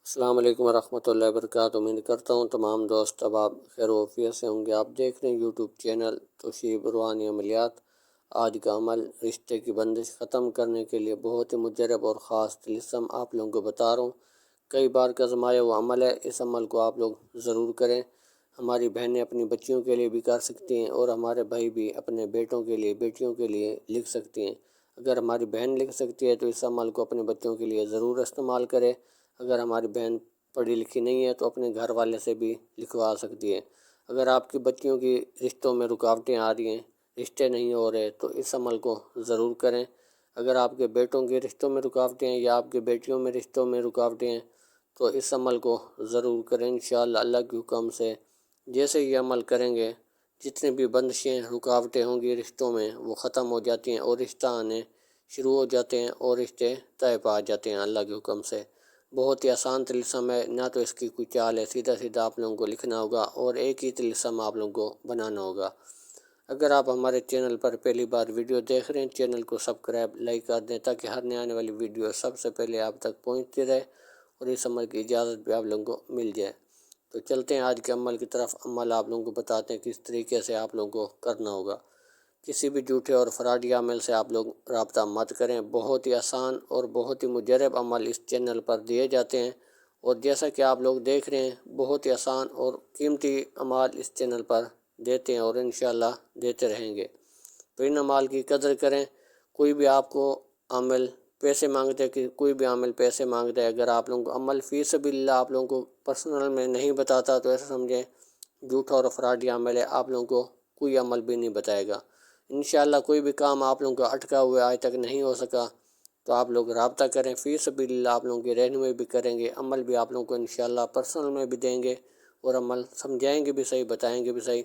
السلام علیکم ورحمۃ اللہ وبرکاتہ۔ امید کرتا ہوں تمام دوست اب آپ خیر و عافیت سے ہوں گے۔ آپ دیکھ رہے ہیں یوٹیوب چینل توشیب روحانی عملیات۔ آج کا عمل رشتے کی بندش ختم کرنے کے لیے بہت ہی مجرب اور خاص طلسم آپ لوگوں کو بتا رہا ہوں۔ کئی بار کا آزمایا ہوا عمل ہے، اس عمل کو آپ لوگ ضرور کریں۔ ہماری بہنیں اپنی بچیوں کے لیے بھی کر سکتی ہیں، اور ہمارے بھائی بھی اپنے بیٹوں کے لیے بیٹیوں کے لیے لکھ سکتی ہیں۔ اگر ہماری بہن لکھ سکتی ہے تو اس عمل کو اپنے بچوں کے لیے ضرور استعمال کرے۔ اگر ہماری بہن پڑھی لکھی نہیں ہے تو اپنے گھر والے سے بھی لکھوا سکتی ہے۔ اگر آپ کی بچیوں کی رشتوں میں رکاوٹیں آ رہی ہیں، رشتے نہیں ہو رہے، تو اس عمل کو ضرور کریں۔ اگر آپ کے بیٹوں کے رشتوں میں رکاوٹیں ہیں یا آپ کے بیٹیوں میں رشتوں میں رکاوٹیں ہیں تو اس عمل کو ضرور کریں۔ انشاءاللہ اللہ کے حکم سے جیسے یہ عمل کریں گے، جتنے بھی بندشیں رکاوٹیں ہوں گی رشتوں میں وہ ختم ہو جاتی ہیں، اور رشتہ آنے شروع ہو جاتے ہیں، اور رشتے طے پا جاتے ہیں اللہ کے حکم سے۔ بہت ہی آسان طلسم ہے، نہ تو اس کی کوئی چال ہے، سیدھا سیدھا آپ لوگوں کو لکھنا ہوگا اور ایک ہی طلسم آپ لوگوں کو بنانا ہوگا۔ اگر آپ ہمارے چینل پر پہلی بار ویڈیو دیکھ رہے ہیں، چینل کو سبسکرائب لائک کر دیں تاکہ ہر نئے آنے والی ویڈیو سب سے پہلے آپ تک پہنچتی رہے، اور اس عمل کی اجازت بھی آپ لوگوں کو مل جائے۔ تو چلتے ہیں آج کے عمل کی طرف۔ عمل آپ لوگوں کو بتاتے ہیں کس طریقے سے آپ لوگوں کو کرنا ہوگا۔ کسی بھی جھوٹے اور فراڈی عمل سے آپ لوگ رابطہ مت کریں۔ بہت ہی آسان اور بہت ہی مجرب عمل اس چینل پر دیے جاتے ہیں، اور جیسا کہ آپ لوگ دیکھ رہے ہیں بہت ہی آسان اور قیمتی اعمال اس چینل پر دیتے ہیں، اور انشاءاللہ دیتے رہیں گے۔ تو ان اعمال کی قدر کریں۔ کوئی بھی آپ کو عمل پیسے مانگتے ہے، کہ کوئی بھی عمل پیسے مانگتا ہے، اگر آپ لوگوں کو عمل فی سبیل اللہ آپ لوگوں کو پرسنل میں نہیں بتاتا تو ایسا سمجھیں جھوٹا اور فراڈی عمل ہے، آپ لوگوں کو کوئی عمل بھی نہیں بتائے گا۔ انشاءاللہ کوئی بھی کام آپ لوگوں کا اٹکا ہوا آج تک نہیں ہو سکا تو آپ لوگ رابطہ کریں، فی سبیل اللہ آپ لوگوں کی رہنمائی بھی کریں گے، عمل بھی آپ لوگوں کو انشاءاللہ پرسنل میں بھی دیں گے، اور عمل سمجھائیں گے بھی صحیح، بتائیں گے بھی صحیح۔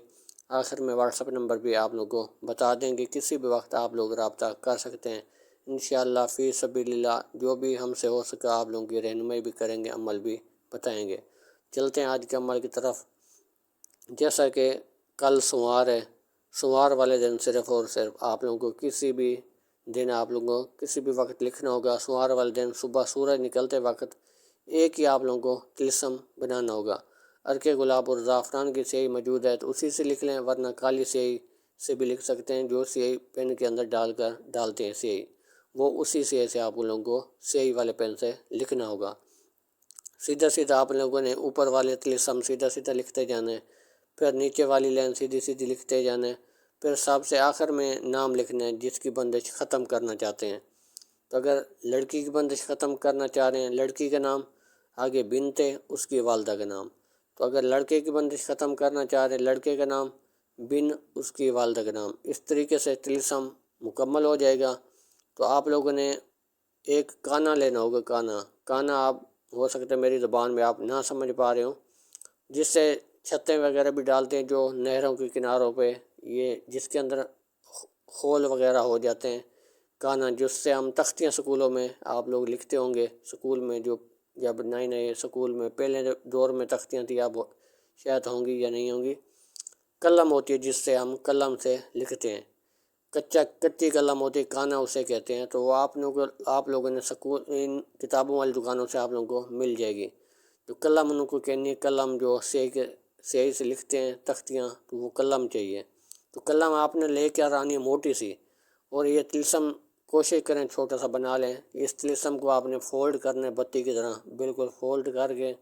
آخر میں واٹس ایپ نمبر بھی آپ لوگوں کو بتا دیں گے، کسی بھی وقت آپ لوگ رابطہ کر سکتے ہیں۔ انشاءاللہ فی سبیل اللہ جو بھی ہم سے ہو سکا آپ لوگوں کی رہنمائی بھی کریں گے، عمل بھی بتائیں گے۔ چلتے ہیں آج کے عمل کی طرف۔ جیسا کہ کل سوار ہے، سوار والے دن صرف اور صرف آپ لوگوں کو کسی بھی دن آپ لوگوں کو کسی بھی وقت لکھنا ہوگا۔ سوار والے دن صبح سورج نکلتے وقت ایک ہی آپ لوگوں کو طلسم بنانا ہوگا۔ عرق گلاب اور زعفران کی سیاہی موجود ہے تو اسی سے لکھ لیں، ورنہ کالی سیاہی سے بھی لکھ سکتے ہیں، جو سیاہی پین کے اندر ڈالتے ہیں سیاہی، وہ اسی سیاہی سے آپ لوگوں کو سیاہی والے پین سے لکھنا ہوگا۔ سیدھا سیدھا آپ لوگوں نے اوپر والے طلسم سیدھا سیدھا لکھتے جانا ہے، پھر نیچے والی لائن سیدھی سیدھی لکھتے جانا ہے، پھر سب سے آخر میں نام لکھنا ہے جس کی بندش ختم کرنا چاہتے ہیں۔ تو اگر لڑکی کی بندش ختم کرنا چاہ رہے ہیں، لڑکی کا نام، آگے بنت ہے اس کی والدہ کا نام۔ تو اگر لڑکے کی بندش ختم کرنا چاہ رہے ہیں، لڑکے کا نام، بن اس کی والدہ کا نام۔ اس طریقے سے طلسم مکمل ہو جائے گا۔ تو آپ لوگوں نے ایک کانا لینا ہوگا، کانا آپ ہو سکتا ہے میری زبان میں آپ نہ سمجھ پا رہے ہوں، جس سے چھتیں وغیرہ بھی ڈالتے ہیں جو نہروں کے کناروں پہ، یہ جس کے اندر خول وغیرہ ہو جاتے ہیں، کانا جس سے ہم تختیاں سکولوں میں آپ لوگ لکھتے ہوں گے، سکول میں جو جب نئے نئے سکول میں پہلے دور میں تختیاں تھیں، اب شاید ہوں گی یا نہیں ہوں گی، قلم ہوتی ہے جس سے ہم قلم سے لکھتے ہیں، کچی قلم ہوتی ہے، کانا اسے کہتے ہیں۔ تو وہ آپ لوگوں نے سکول ان کتابوں والی دکانوں سے آپ لوگوں کو مل جائے گی۔ تو قلم ان کو کہنی ہے، قلم جو سیاہی سے لکھتے ہیں تختیاں، تو وہ قلم چاہیے۔ تو قلم آپ نے لے کے آنی ہے موٹی سی، اور یہ طلسم کوشش کریں چھوٹا سا بنا لیں۔ اس طلسم کو آپ نے فولڈ کرنا ہے بتی کی طرح، بالکل فولڈ کر کے،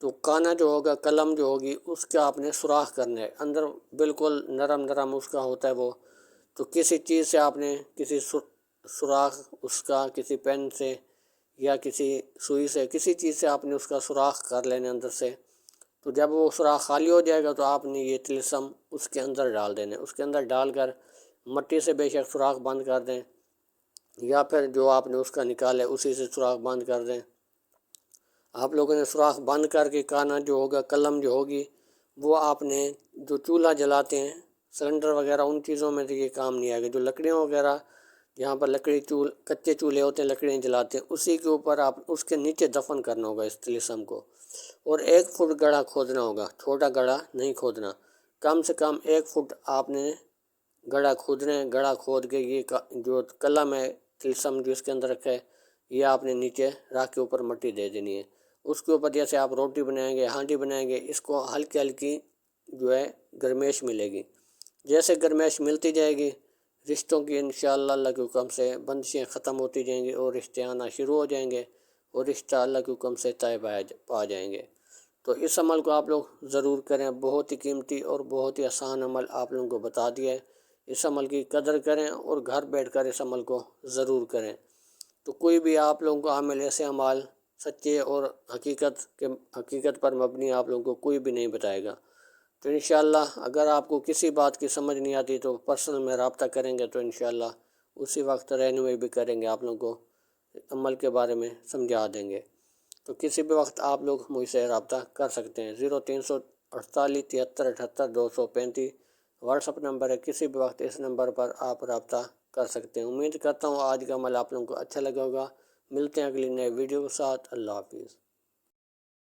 تو کانا جو ہوگا، قلم جو ہوگی، اس کا آپ نے سوراخ کرنا ہے اندر، بالکل نرم نرم اس کا ہوتا ہے وہ۔ تو کسی چیز سے آپ نے کسی سوراخ اس کا، کسی پین سے یا کسی سوئی سے، کسی چیز سے آپ نے اس کا سوراخ کر لینا اندر سے۔ تو جب وہ سوراخ خالی ہو جائے گا تو آپ نے یہ طلسم اس کے اندر ڈال دینا ہے، اس کے اندر ڈال کر مٹی سے بے شک سوراخ بند کر دیں، یا پھر جو آپ نے اس کا نکالے اسی سے سوراخ بند کر دیں۔ آپ لوگوں نے سوراخ بند کر کے کانا جو ہوگا، قلم جو ہوگی، وہ آپ نے جو چولہا جلاتے ہیں، سلنڈر وغیرہ، ان چیزوں میں تو یہ کام نہیں آئے گا۔ جو لکڑیوں وغیرہ جہاں پر کچے چولہے ہوتے ہیں، لکڑیاں جلاتے ہیں، اسی کے اوپر آپ اس کے نیچے دفن کرنا ہوگا اس طلسم کو، اور 1 فٹ گڑھا کھودنا ہوگا، چھوٹا گڑھا نہیں کھودنا، کم سے کم 1 فٹ آپ نے گڑھا کھودنا ہے۔ گڑھا کھود کے یہ جو قلم ہے، طلسم جو اس کے اندر رکھا ہے، یہ آپ نے نیچے راکھ کے اوپر مٹی دے دینی ہے، اس کے اوپر جیسے آپ روٹی بنائیں گے، ہانڈی بنائیں گے، اس کو ہلکی ہلکی جو ہے گرمیش ملے گی۔ جیسے گرمیش ملتی جائے گی، رشتوں کی انشاءاللہ اللہ کے حکم سے بندشیں ختم ہوتی جائیں گی اور رشتے آنا شروع ہو جائیں گے، اور رشتہ اللہ کے حکم سے طے پا جائیں گے۔ تو اس عمل کو آپ لوگ ضرور کریں، بہت ہی قیمتی اور بہت ہی آسان عمل آپ لوگوں کو بتا دیا ہے۔ اس عمل کی قدر کریں اور گھر بیٹھ کر اس عمل کو ضرور کریں۔ تو کوئی بھی آپ لوگوں کو عمل ایسے اعمال سچے اور حقیقت پر مبنی آپ لوگوں کو کوئی بھی نہیں بتائے گا۔ تو انشاءاللہ اگر آپ کو کسی بات کی سمجھ نہیں آتی تو پرسنل میں رابطہ کریں گے تو انشاءاللہ اسی وقت رہنمائی بھی کریں گے، آپ لوگوں کو عمل کے بارے میں سمجھا دیں گے۔ تو کسی بھی وقت آپ لوگ مجھ سے رابطہ کر سکتے ہیں۔ 0348 73 78 235 واٹس اپ نمبر ہے، کسی بھی وقت اس نمبر پر آپ رابطہ کر سکتے ہیں۔ امید کرتا ہوں آج کا عمل آپ لوگوں کو اچھا لگا ہوگا۔ ملتے ہیں اگلی نئے ویڈیو کے ساتھ۔ اللہ حافظ۔